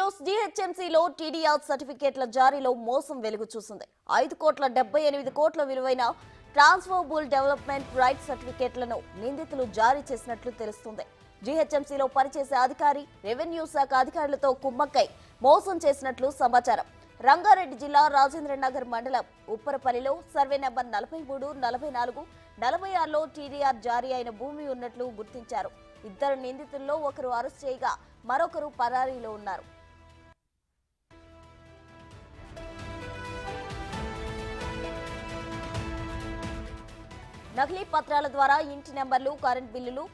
News జీహెచ్ఎంసీలో TDR సర్టిఫికేట్ల జారీలో మోసం వెలుగు చూసింది. 5,78,00,00,000 విలువైన ట్రాన్స్ఫరబుల్ డెవలప్మెంట్ రైట్స్ సర్టిఫికేట్లను నిందితులు జారీ చేసినట్లు తెలుస్తుంది. జీహెచ్ఎంసీలో పనిచేసే అధికారి రెవెన్యూ శాఖ అధికారులతో కుమ్మక్కై మోసం చేసినట్లు సమాచారం. రంగారెడ్డి జిల్లా రాజేంద్రనగర్ మండలం ఉప్పరపల్లిలో సర్వే నెంబర్ 43, 44, 46లో టీడీఆర్ జారీ అయిన భూమి ఉన్నట్లు గుర్తించారు. ఇద్దరు నిందితుల్లో ఒకరు అరెస్ట్ చేయగా మరొకరు పరారీలో ఉన్నారు. నకిలీ పత్రాల ద్వారా ఇంటి నెంబర్లు, కరెంట్ బిల్లులు,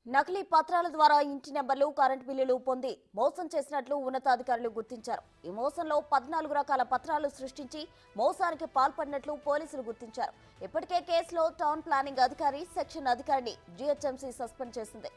నకిలీ పత్రాల ద్వారా ఇంటి నెంబర్లు, కరెంట్ బిల్లులు పొంది మోసం చేసినట్లు ఉన్నతాధికారులు గుర్తించారు. ఈ మోసంలో 14 రకాల పత్రాలు సృష్టించి మోసానికి పాల్పడినట్లు పోలీసులు గుర్తించారు. ఇప్పటికే కేసులో టౌన్ ప్లానింగ్ అధికారి, సెక్షన్ అధికారిని జీహెచ్ఎంసీ సస్పెండ్ చేసింది.